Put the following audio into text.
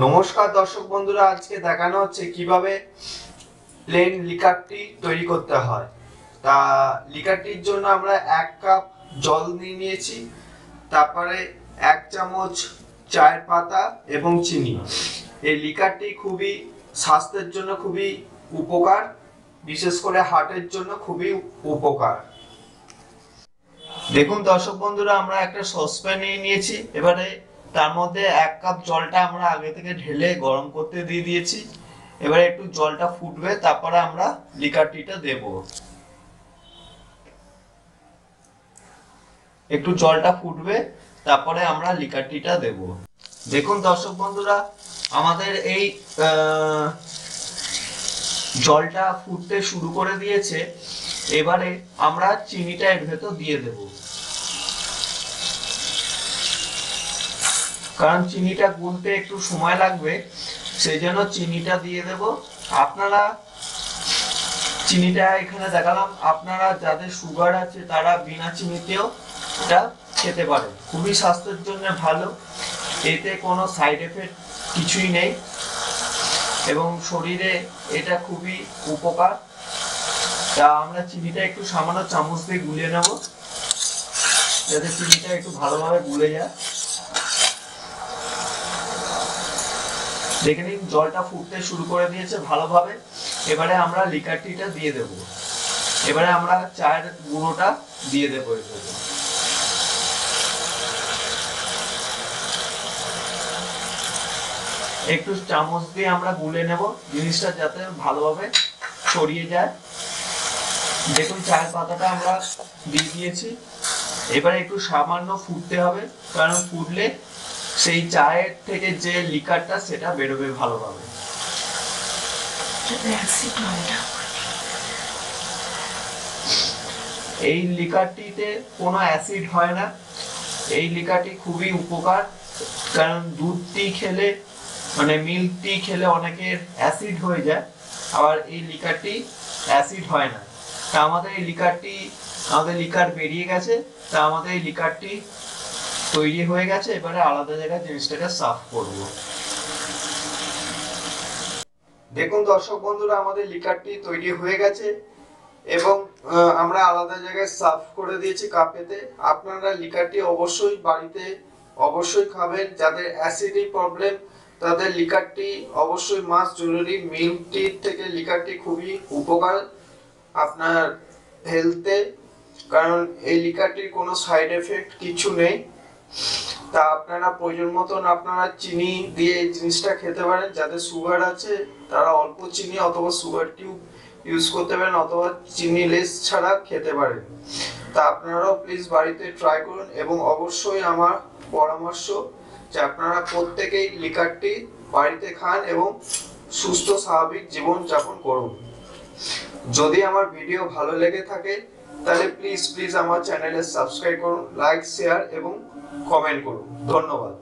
নমস্কার দর্শক বন্ধুরা, আজকে দেখানো হচ্ছে কিভাবে প্লেন লিকারটি তৈরি করতে হয়। তা লিকারটির জন্য আমরা 1 কাপ জল নিয়েছি, তারপরে 1 চামচ চায়ের পাতা এবং চিনি। এই লিকারটি খুবই স্বাস্থ্যের জন্য খুবই উপকার, বিশেষ করে হার্টের জন্য খুবই উপকার। দেখুন দর্শক বন্ধুরা, আমরা একটা সসপ্যান নিয়েছি। এবারে তার মধ্যে 1 কাপ জলটা আমরা আগে থেকে ঢেলে গরম করতে দিয়ে দিয়েছি। এবারে একটু জলটা ফুটবে, তারপরে আমরা লিকারটিটা দেব। একটু জলটা ফুটবে, তারপরে আমরা লিকারটিটা দেব। দেখুন দর্শক বন্ধুরা, আমাদের এই জলটা ফুটতে শুরু করে দিয়েছে। এবারে আমরা চিনিটা এর ভেতর দিয়ে দেব, কারণ চিনিটা গুলতে একটু সময় লাগবে, সেই জন্য চিনিটা দিয়ে দেব। আপনারা চিনিটা এখানে দেখালাম, আপনারা যাদের সুগার আছে তারা বিনা চিনিতেও এটা খেতে পারেন। খুবই স্বাস্থ্যের জন্য ভালো, এতে কোনো সাইড এফেক্ট কিছুই নেই এবং শরীরে এটা খুবই উপকার। তা আমরা চিনিটা একটু সামান্য চামচ দিয়ে গুলিয়ে নেব, যাতে চিনিটা একটু ভালোভাবে গুলে যায়। দেখে নিন, জলটা ফুটতে শুরু করে দিয়েছে ভালোভাবে। এবারে আমরা লিকারটিটা দিয়ে দেব। এবারে আমরা চায়ের গুঁড়োটা দিয়ে দেব। একটু চামচ দিয়ে আমরা গুলে নেব, জিনিসটা যাতে ভালোভাবে ছড়িয়ে যায়। দেখুন চায়ের পাতাটা আমরা দিয়ে দিয়েছি। এবারে একটু সামান্য ফুটতে হবে, কারণ ফুটলে সেই চায়ের থেকে যে লিকারটা সেটা বেরোবে ভালোভাবে। এই লিকারটিতে কোনো অ্যাসিড হয় না। এই লিকারটি খুবই উপকার, কারণ দুধ টি খেলে মানে মিল্ক টি খেলে অনেকের অ্যাসিড হয়ে যায়, আবার এই লিকারটি অ্যাসিড হয় না। তা আমাদের এই লিকারটি, আমাদের লিকার বেরিয়ে গেছে। তা আমাদের এই লিকারটি তৈরি হয়ে গেছে। এবারে আলাদা জায়গায় জিনিসটাকে সাফ করব। দেখুন দর্শক বন্ধুরা, আমাদের লিকারটি তৈরি হয়ে গেছে এবং আমরা আলাদা জায়গায় সাফ করে দিয়েছি কাপেতে। আপনারা লিকারটি অবশ্যই বাড়িতে অবশ্যই খাবেন। যাদের অ্যাসিডি প্রবলেম তাদের লিকারটি অবশ্যই মাস্ট জরুরি। মিল্ক টি থেকে লিকারটি খুবই উপকার আপনার হেলথে, কারণ এই লিকারটির কোনো সাইড এফেক্ট কিছু নেই। তা আপনারা প্রয়োজন মতন আপনারা চিনি দিয়ে এই জিনিসটা খেতে পারেন। যাদের সুগার আছে তারা অল্প চিনি অথবা সুগার টিউব ইউজ করতে পারেন, অথবা চিনি লেস ছাড়া খেতে পারেন। তা আপনারাও প্লিজ বাড়িতে ট্রাই করুন এবং অবশ্যই আমার পরামর্শ যে আপনারা প্রত্যেকেই লিকারটি বাড়িতে খান এবং সুস্থ স্বাভাবিক জীবন যাপন করুন। যদি আমার ভিডিও ভালো লেগে থাকে তাহলে প্লিজ আমার চ্যানেলে সাবস্ক্রাইব করুন, লাইক, শেয়ার এবং কমেন্ট করুন। ধন্যবাদ।